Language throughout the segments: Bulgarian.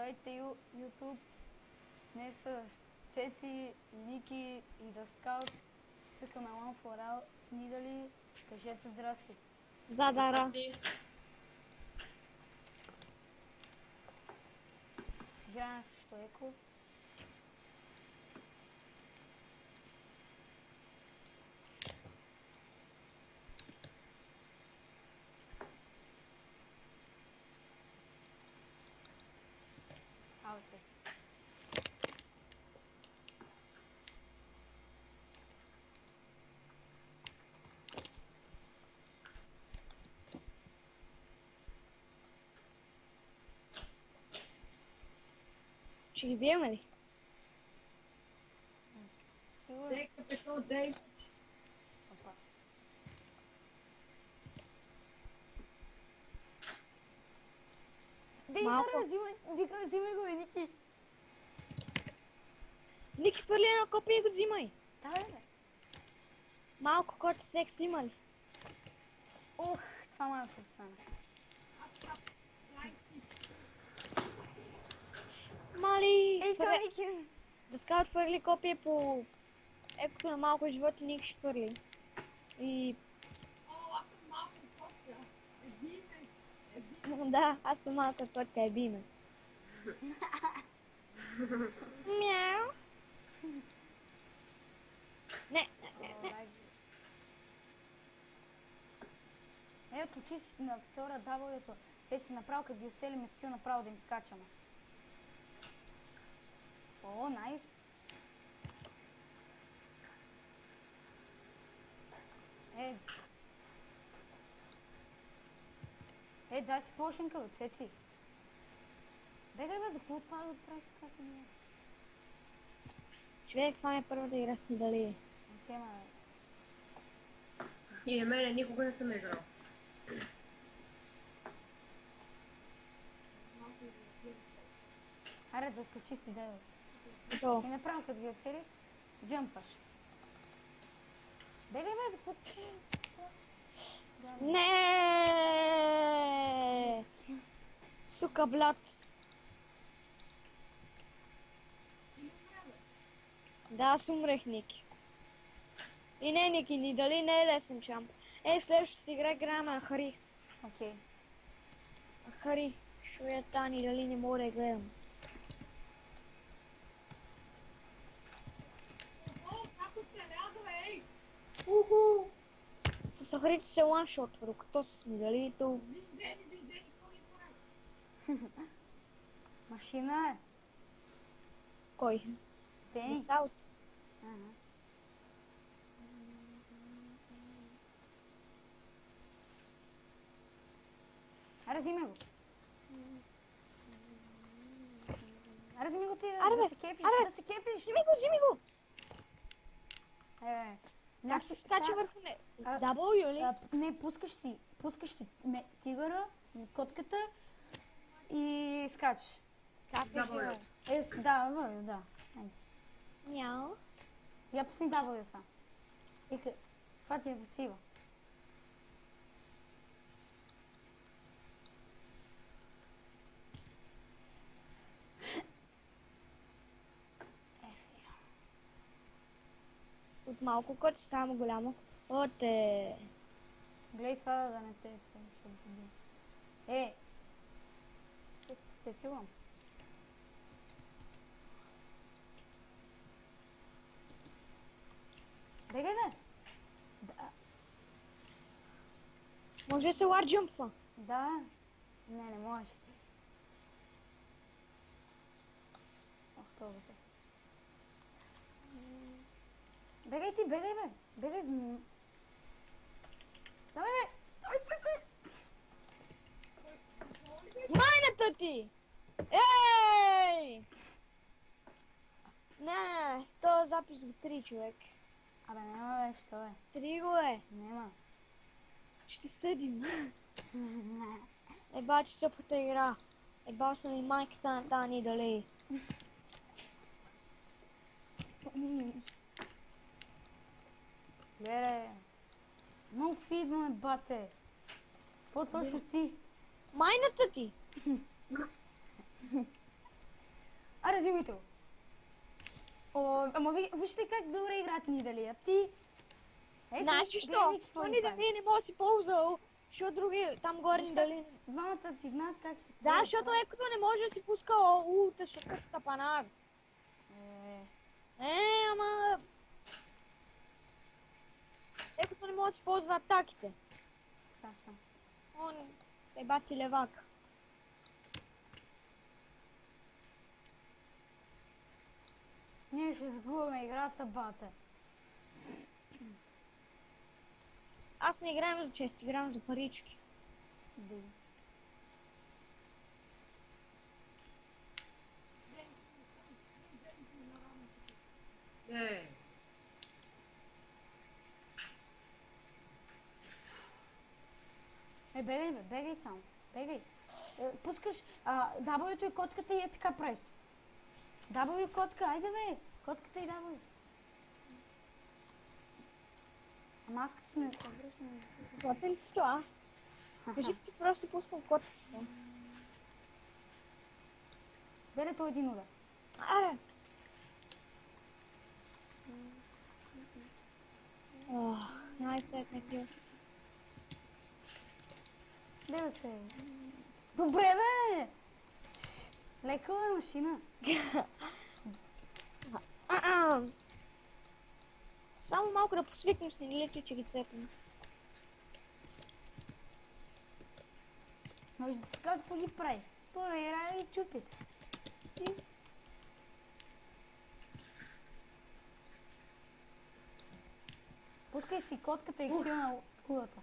Здравейте, YouTube! Днес с Цеци, Ники и Даскал цъкаме One for All с Нидали. Кажете здрасти! Задара. Играем също Еко. Ало, Цеци. Ще ги биеме ли? Сигурно? Дай, капитал, дай. Опа. Дей, Малко. Дара, взимай го, Ники! Ники, фърли едно копие и го взимай. Да, бе! Малко кота секс има ли? Ох, това малко остана. Мали! Ей, това Ники! Даскал отвърли копие по екото на малко живот и Ники ще фърли. И... Да, аз съм малка котка, е би ме. Мяу! Не. Ето, че си на втора W-то. Сега си направо, като ги оцелиме скил, направо да им скачаме. О, найс! Дай си плошенка, бе, Цеци. Бегай, бе, за какво това да правиш така, не? Човек, това ми е първата игра с Нидали. Окей, ма, И на мене никога не съм играл. аре, да включи си деве. Готово. И направо, като ги оцелиш, джъмпваш. Бегай, бе, за какво? Не! Сука, блад. Да, аз умрех, Ники. И не, Ники, ни дали не е лесен чамп. В следващата игра играем Ахари. Окей. Ахари, шо е тани, дали не мога да я гледам. Уху! С Ахарито се ланшот, докато с Нидалито. Машина е. Кой? Дени. Дискаут. Ага. Аре, взимай го. Аре, взимай го ти да се кефиш, да се кефиш. Взими го! Как се скача сега- върху не? С W ли? Не, пускаш си тигъра, котката и скачаш. Как е W. живо? Да. Айде. Мяу. Я пусни W сам. Това ти е пасива. От малко кот става голямо. Гледай това да не те ще бъде. Се чувам. Бегай, бе! Може да се ларджъмпва. Да. Не може. Ох, това се. Бегай ти, бе! Бегай с... Давай, бе! Давай, Цеци! Майната ти! Ей! Не, този запис го 3 човек. Абе, няма бе, що бе? 3 го е. Нема. Ще съдим. Еба, че тъпката игра. Еба съм и майката на Тани дали. Лере. No feed, ме бате. Какво точно ти? Майната ти! Айде, взимайте го. Ама вижте как добре играят Нидали, а ти... Ето, Значи гледай що? Ники какво Що ги ни прави. дали не може да си ползвал? Що други там горе Виж ни как дали? двамата си знаят как се... Да, защото лекото не може да си пуска улта, защото е тапанар. Ама... Лекото не може да си ползва атаките. Саша. Он е бати левак. Ние ще загубим играта, бате. Аз не играем за чест, играем за парички. Ди. Не. Бегай, бе, бегай само. Бегай. Пускаш W-то и котката и е така правиш. W и котка, айде бе. Котката и W. Ама аз като се не обръщам. Готен си това. Кажи, че просто пускам код. Деле то един удар. Аре. Най-сетне кил. Деле човек. Добре бе! Лека е машина. Само малко да посвикнем с нилите, че ги цепим. Може да се казва какво ги прави. Порейра и чупи. И... Пускай си котката и кил на кулата.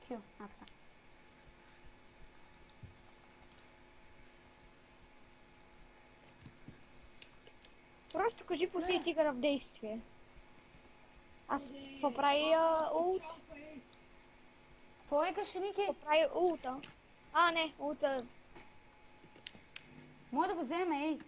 Кил, така. Просто кажи пусти тигъра в действие. Аз какво прави улт? Какво викаш, Ники? Какво прави улта? А, не, улта. Може да го вземе, ей.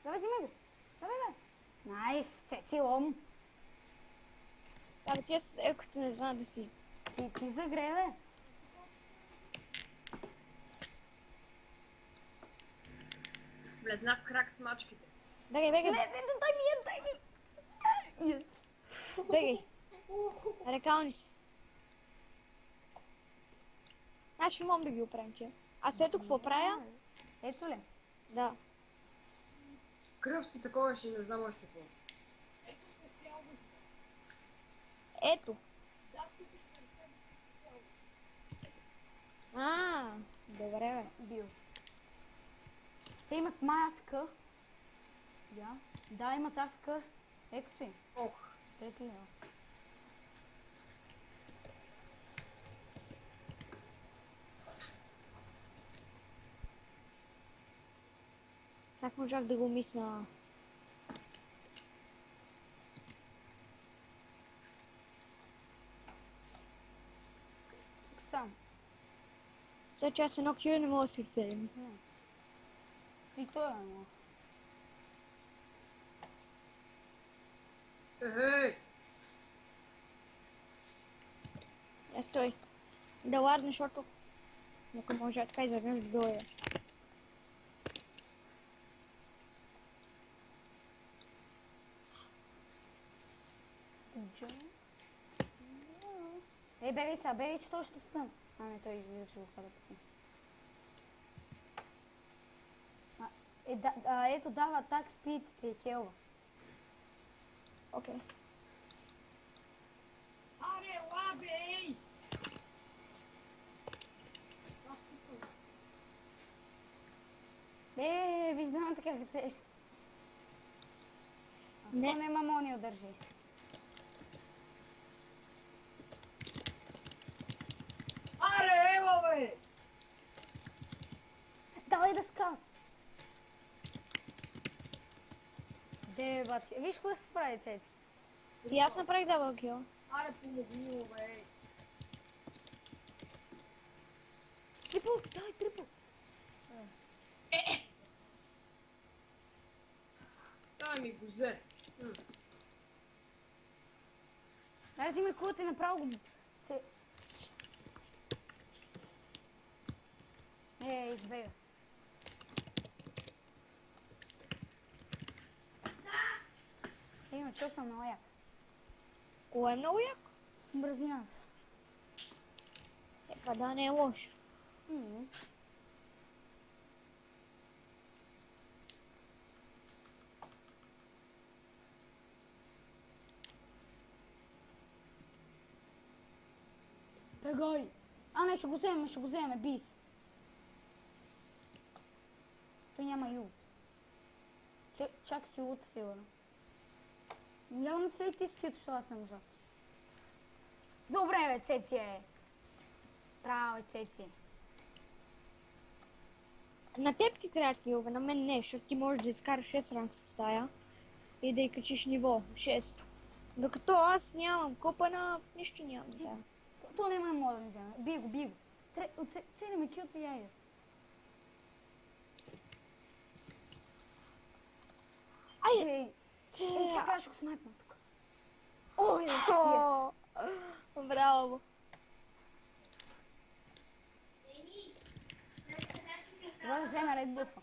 Давай, взимай го. Давай, бе. Найс, цеци лом. Да, бе, тя с екото не знам да си. Ти загре, бе. Влезна в крак с мачките. Бегай, бегай, Не, дай ми. Yes. бегай. Рекални си. Значи не мога да ги оправим тя. Аз ето какво правя? Ето ли? Да. Кръв си такова ще не знам още какво. Ето. Добре, бе. Бил. Те имат май АФК. Да, имат АФК. Екото им. Ох. Трети лева. Как можах да го мисля? Тук сам. Сега че аз едно кил не мога да си оцелим. И той е, ама. Ехей! Стой. Да ладно, защото ако може така изведнъж да дойде. Ей, бегай сега, бегай, че той ще стън. Не, той излиза, че го хвада си. Ето дава атак спид, ти е хелва. Окей. Аре, лабе, ей! Виждам така как Не. То нема мони удържи. Аре, ела, бе! Давай да скал. Де, батки. Виж какво се прави, Цеци. И аз направих дабъл кил. Аре, помогни му, бе! Трипл, давай трипл. Дай ми го взе. Дай взимай кулата и направо го. Ей, избега. Има, чул съм много як. Кое е много яко? Бързината. Па да, не е лошо. Бегай! А, не, ще го вземе, бий се. Той няма и ут. Чак си ут, сигурно. Явно се и ти скиташ, аз не можа. Добре, бе, Цеци е. Право, Цеци. На теб ти трябва килове, на мен не, защото ти можеш да изкараш 6 ранг с тая и да й качиш ниво 6. Докато аз нямам купана, нищо нямам да. То няма да мога да не вземе. Бий го. Цели ме килто и айде. Айде! Ей, чакай, ще го снайпна тук. Ой, yes. О, браво! Трябва да вземе ред бъфа.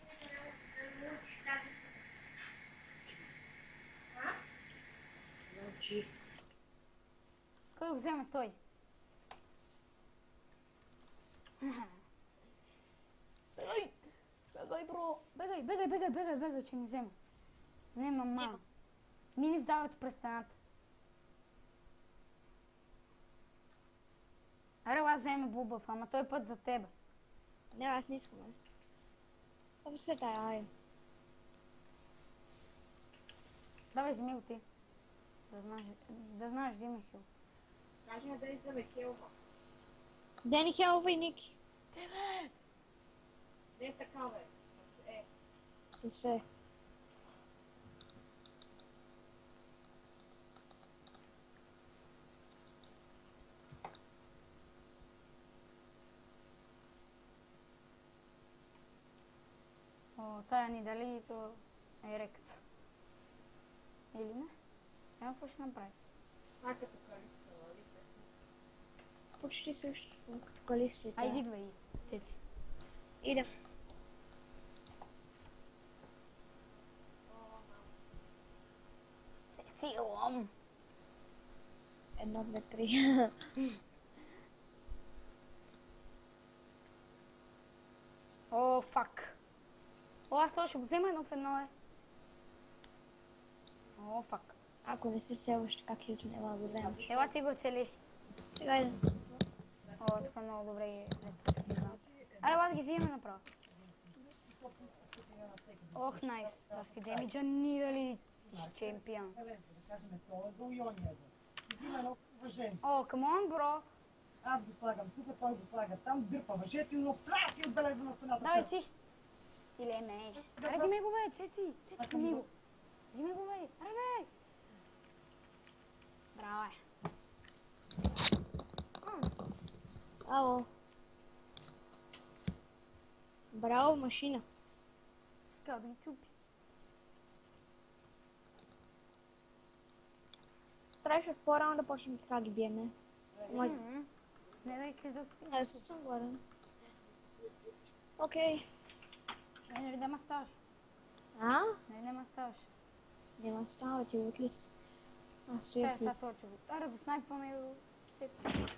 Кой го вземе той? Бегай! Бегай, бро! Бегай, че ни взема. Не, мама. Мини сдават през стената. Аре, аз вземе бубъв, ама той път за тебе. Не, аз не искам аз. Ама се тая, айде. Давай, вземи го ти. Да знаеш, вземи си го. Кажи да издаме хелва. Дени Хелва и Ники. Тебе! Не е така, бе. С е. О, тая ни дали то е реката. Или не? Няма какво ще направи. Това като калиста, нали? Почти също, като калисията. Айди, идвай, Цеци. Идем. Цеци, лом! 1, 2, 3. О, фак. О, аз това ще го взема едно в едно, е. О, фак. Ако не се целваш така, килто няма да го вземаш. Ела ти го цели. Сега идем. О, тук много добре е. Аре, ела да ги взимаме направо. Ох, найс. Бахте демиджа ни дали чемпион. Да кажем, това е до Иония. Има едно въжение. О, камон, бро. Аз го слагам тук, той го слага там, дърпа въжето и но прак и отбелезва на стената. Давай ти. Или не. Аре, взимай го, бе, Цеци. Цеци, взимай го. Взимай го, бе. Аре, бе. Браво, е. Ало. Браво, машина. Скаби и чупи. Трябваше от по-рано да почнем така ги биеме. Ама Не да искаш да спи. не съм гладен. Окей. Нали да ма ставаш? А? Нали да ма ставаш? Няма става, ти отли си. Аз Сега стоя това че го. Аре, го снайпваме до... Цеци.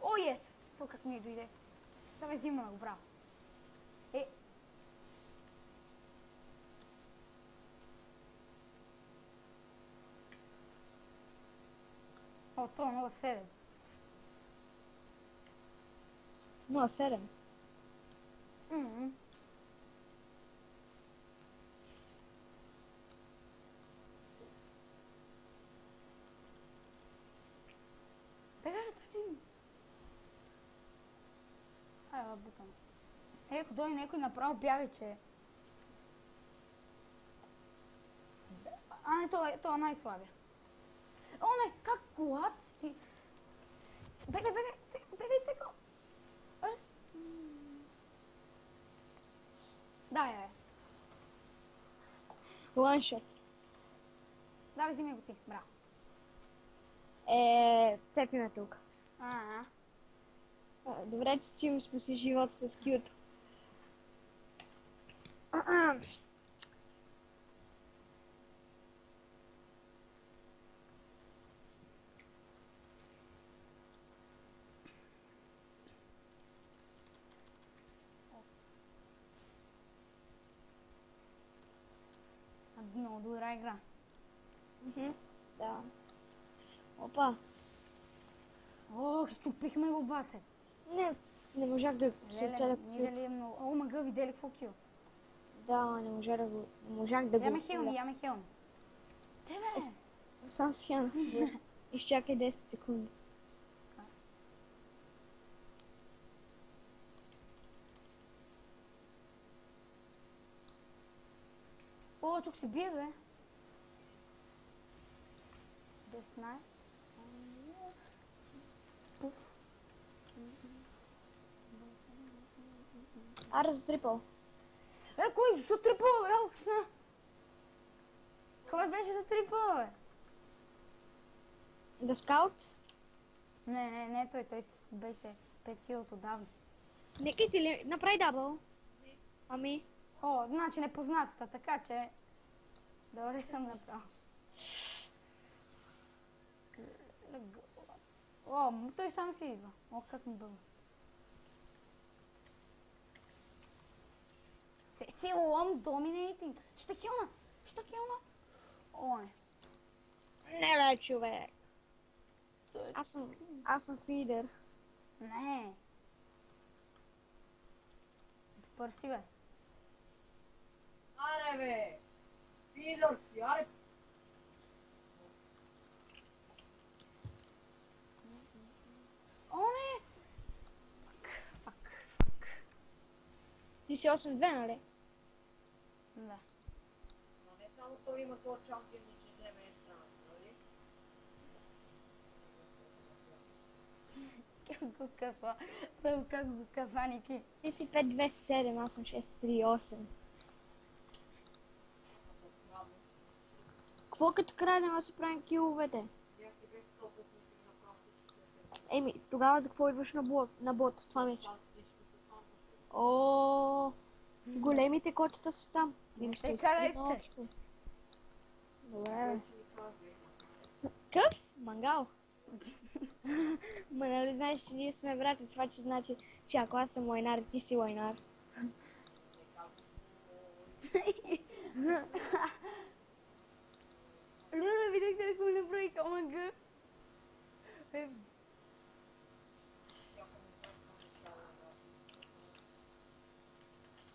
О, ес! То как ми дойде. Давай, взимаме го, браво. Е. О, то е 0-7. 0-7. Бегай, тати. Ай, бутам. Ако дойде някой направо бягай, че... А, не, това е най-слабия. О, не, как колат ти... Бегай, теко! Дай, бе. Ланшот. Давай, вземи го ти, браво. Цепи ме тук. Добре, че си спаси живота с кюто. Много добра игра. Да. Опа. Ох, чупихме го, бате. Не можах да се Леле, оцеля. ние ли е много... О, мага, видели какво кил? Да, не можах да го Яме хелми, оцеля. яме хелми. Те бе! Сам с Хена. Изчакай 10 секунди. О, тук се бие, бе. Деснайт. Пуф. Аре за трипъл. Кой? Защо трипъл, бе? Алксна. Кой беше за трипъл, бе? Да скаут? Не, той беше 5 кил отдавна. Нека ти ли направи дабъл? Ами, О, значи непознатата, така че... Добре съм направил. О, той сам си идва. О, как ми бъва. Си лом доминейтинг. Ще килна. О, не. не бе, човек. Аз съм фидер. Не. Добър си, бе. Аре бе! Фидър си, аре! О, не. Фак. Ти си 8-2, нали? Да. Но не само той има този чампион, че вземе е страна, нали? Как го каза, Ники. Ти си 5-2-7, аз съм 6-3-8. Какво като край да си правим киловете? Бях ти бех толкова си направил всички. Еми, тогава за какво идваш на бот, това меч? О, големите котата са там. Не Ще се карайте. изпитам още. Добре. Къв? Мангал. Ма нали знаеш, че ние сме брати, това че значи, че ако аз съм лайнар, ти си лайнар. Лена, видяхте ли какво ми направиха? Омага.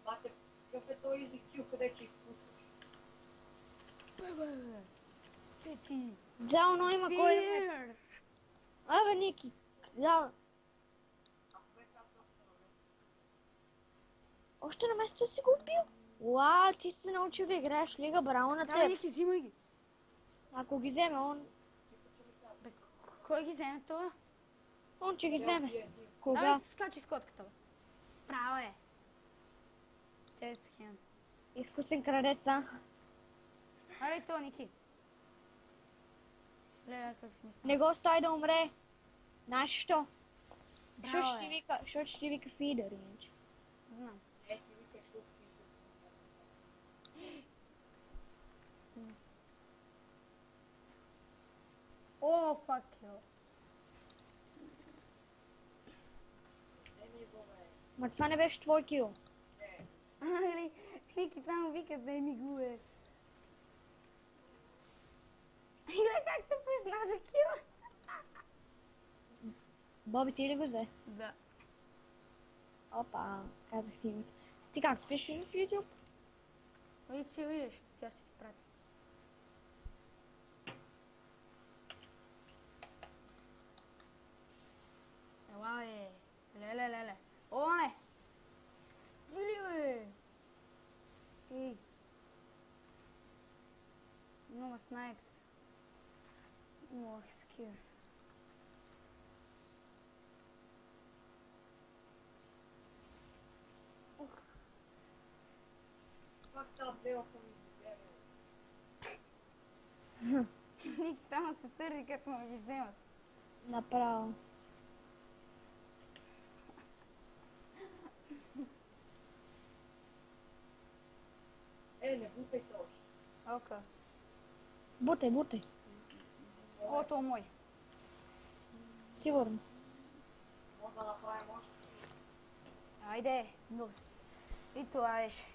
Бате, какъв е той език кил, къде че изпусваш? Те ти. Дзално има кой да ме... Фир. Абе, Ники, да. Още на место си го убил? Уау, ти си се научил да играеш лига, браво на Да, теб. Ники, взимай ги. Ако ги вземе, Бе, кой ги вземе това? он ще ги вземе. Кога? Давай, скачи с котката, бе. Право е. Чест хем. Изкусен крадец, а? Аре, то, Ники. Леле, как си мисля. Не го остави да умре. Знаеш що? Браво, Защото ще ти вика фидер, иначе. Знам. Е, ти викаш тук О, фак ю. Ма това не беше твой кил. Али, Ники само вика, вземи го, бе. Гледай как се пъшна за кила. Боби, ти ли го взе? Да. Опа, казах ти името. Ти как се пишеш в YouTube? Виж, че видиш, тя ще ти прати. Ела, бе. Леле. О, не. Жили, бе. Ей. Много снайпс. Много скилс. Как тази белка ми вземе? Ник само се сърди, като ме ги вземат. Направо. не бутайте още. Окей. Бутай, бутай. Готово мой. Сигурно. Може да направим още. Айде, доста. И това беше.